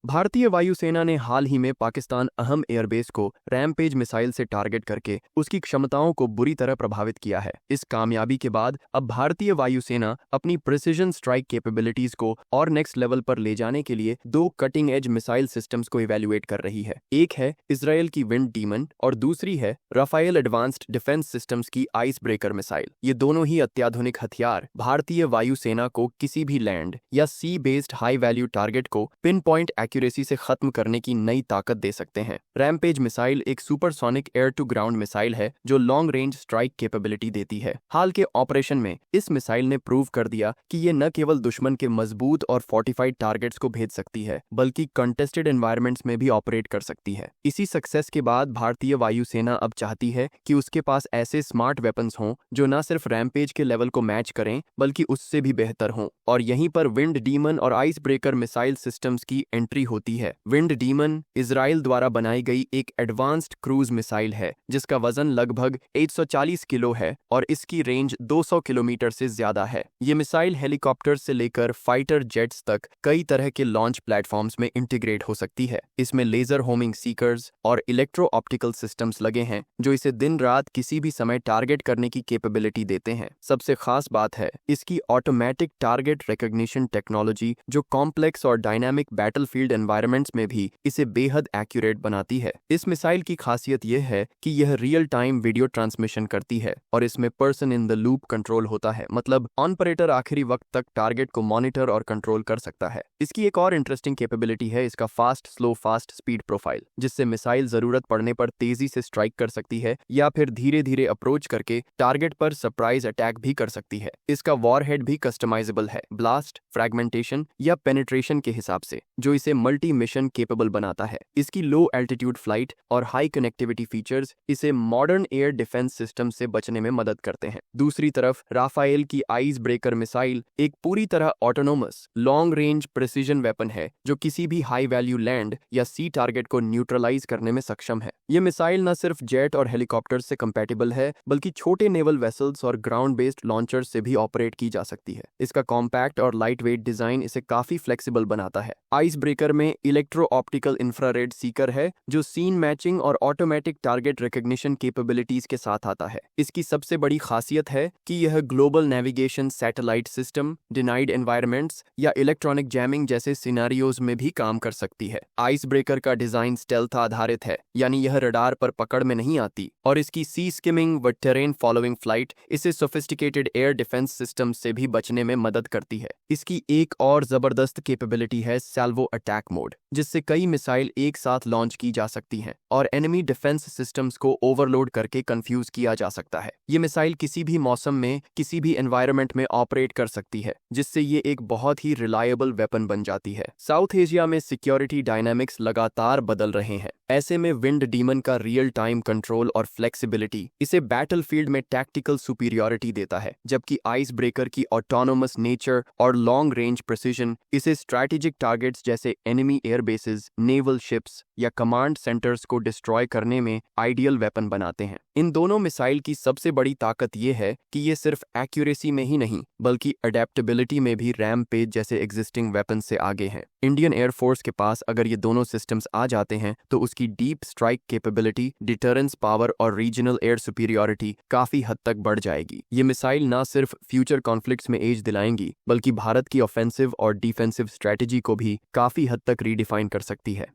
भारतीय वायुसेना ने हाल ही में पाकिस्तान अहम एयरबेस को रैमपेज मिसाइल से टारगेट करके उसकी क्षमताओं को बुरी तरह प्रभावित किया है। इस कामयाबी के बाद अब भारतीय वायुसेना अपनी प्रिसिजन स्ट्राइक कैपेबिलिटीज को और नेक्स्ट लेवल पर ले जाने के लिए दो कटिंग एज मिसाइल सिस्टम्स को इवेल्युएट कर रही है। एक है इजरायल की विंड डीमन और दूसरी है राफेल एडवांस्ड डिफेंस सिस्टम्स की आइस ब्रेकर मिसाइल। ये दोनों ही अत्याधुनिक हथियार भारतीय वायुसेना को किसी भी लैंड या sea based high value target को पिन पॉइंट एक्यूरेसी से खत्म करने की नई ताकत दे सकते हैं। रैमपेज मिसाइल एक supersonic air to ground missile है जो लॉन्ग रेंज स्ट्राइक कैपेबिलिटी देती है। हाल के ऑपरेशन में इस मिसाइल ने प्रूव कर दिया कि ये न केवल दुश्मन के मजबूत और फोर्टिफाइड टारगेट्स को भेज सकती है बल्कि कंटेस्टेड एनवायरमेंट्स में भी ऑपरेट कर सकती है। इसी सक्सेस के बाद भारतीय वायुसेना अब चाहती है कि उसके पास ऐसे स्मार्ट वेपन्स हों जो न सिर्फ रैमपेज के लेवल को मैच करें बल्कि उससे भी बेहतर हों। और यहीं पर विंड डीमन और आइस ब्रेकर मिसाइल सिस्टम्स की एंट्री होती है। विंड डीमन इजराइल द्वारा बनाई गई एक एडवांस्ड क्रूज मिसाइल है जिसका वजन लगभग 140 किलो है और इसकी रेंज 200 किलोमीटर से ज्यादा है। ये मिसाइल हेलीकॉप्टर से लेकर फाइटर जेट्स तक कई तरह के लॉन्च प्लेटफॉर्म्स में इंटीग्रेट हो सकती है। इसमें लेजर होमिंग सीकर्स और इलेक्ट्रो ऑप्टिकल सिस्टम्स लगे हैं जो इसे दिन रात किसी भी समय टारगेट करने की कैपेबिलिटी देते हैं। सबसे खास बात है इसकी ऑटोमेटिक टारगेट रिकॉग्निशन टेक्नोलॉजी जो कॉम्प्लेक्स और डायनामिक बैटलफील्ड एनवायरनमेंट्स में भी इसे बेहद एक्यूरेट बनाती है। इस मिसाइल की खासियत यह है कि यह रियल टाइम वीडियो ट्रांसमिशन करती है और इसमें person in the loop control होता है, मतलब ऑपरेटर आखिरी वक्त तक टारगेट को मॉनिटर और कंट्रोल कर सकता है। इसकी एक और इंटरेस्टिंग कैपेबिलिटी है इसका fast slow fast speed profile, जिससे मिसाइल जरूरत पड़ने पर तेजी से स्ट्राइक कर सकती है या फिर धीरे धीरे अप्रोच करके टारगेट पर सरप्राइज अटैक भी कर सकती है। इसका वॉरहेड भी कस्टमाइजेबल है ब्लास्ट, फ्रैगमेंटेशन या पेनिट्रेशन के हिसाब से, जो इसे मल्टी मिशन केपेबल बनाता है। इसकी लो एल्टीट्यूड फ्लाइट और हाई कनेक्टिविटी फीचर्स इसे मॉडर्न एयर डिफेंस सिस्टम से बचने में मदद करते हैं। दूसरी तरफ राफेल की आइस ब्रेकर मिसाइल एक पूरी तरह autonomous long range precision weapon है जो किसी भी हाई वैल्यू लैंड या सी टारगेट को न्यूट्रलाइज करने में सक्षम है। यह मिसाइल न सिर्फ जेट और हेलीकॉप्टर से कंपैटिबल है बल्कि छोटे नेवल वेसल्स और ग्राउंड बेस्ड लॉन्चर्स से भी ऑपरेट की जा सकती है। इसका कॉम्पैक्ट और लाइट वेट डिजाइन इसे काफी फ्लेक्सिबल बनाता है। आइस ब्रेकर में इलेक्ट्रो ऑप्टिकल इंफ्रारेड सीकर है जो सीन मैचिंग और ऑटोमेटिक टारगेट रिकॉग्निशन कैपेबिलिटीज के साथ आता है। इसकी सबसे बड़ी खासियत है कि यह global navigation, satellite system, denied environments या इलेक्ट्रॉनिक जैमिंग जैसे सिनारियोज में भी काम कर सकती है। आइस ब्रेकर का डिजाइन स्टेल्थ आधारित है, यानी यह रडार पर पकड़ में नहीं आती, और इसकी सी स्किमिंग व टेरेन फॉलोइंग फ्लाइट इसे सोफिस्टिकेटेड एयर डिफेंस सिस्टम से भी बचने में मदद करती है। इसकी एक और जबरदस्त कैपेबिलिटी है सैल्वो अटैक मोड, जिससे कई मिसाइल एक साथ लॉन्च की जा सकती हैं और एनिमी डिफेंस सिस्टम्स को ओवरलोड करके कंफ्यूज किया जा सकता है। ये मिसाइल किसी भी मौसम में किसी भी एनवायरनमेंट में ऑपरेट कर सकती है, जिससे ये एक बहुत ही रिलायबल वेपन बन जाती है। साउथ एशिया में सिक्योरिटी डायनामिक्स लगातार बदल रहे हैं। ऐसे में विंड डीमन का रियल टाइम कंट्रोल और फ्लेक्सिबिलिटी इसे बैटलफील्ड में टैक्टिकल सुपीरियरिटी देता है, जबकि आइस ब्रेकर की ऑटोनोमस नेचर और लॉन्ग रेंज प्रिसीजन इसे स्ट्रैटेजिक टारगेट्स जैसे एनिमी एयरबेसेस, नेवल शिप्स या कमांड सेंटर्स को डिस्ट्रॉय करने में आइडियल वेपन बनाते हैं। इन दोनों मिसाइल की सबसे बड़ी ताकत यह है कि ये सिर्फ एक्यूरेसी में ही नहीं बल्कि अडेप्टेबिलिटी में भी रैमपेज जैसे एग्जिस्टिंग वेपन से आगे हैं। इंडियन एयरफोर्स के पास अगर ये दोनों सिस्टम्स आ जाते हैं तो उसकी deep strike capability, deterrence power और रीजनल एयर सुपीरियरिटी काफी हद तक बढ़ जाएगी। ये मिसाइल ना सिर्फ फ्यूचर कॉन्फ्लिक्ट्स में एज दिलाएंगी बल्कि भारत की ऑफेंसिव और डिफेंसिव स्ट्रेटेजी को भी काफी हद तक रीडिफाइन कर सकती है।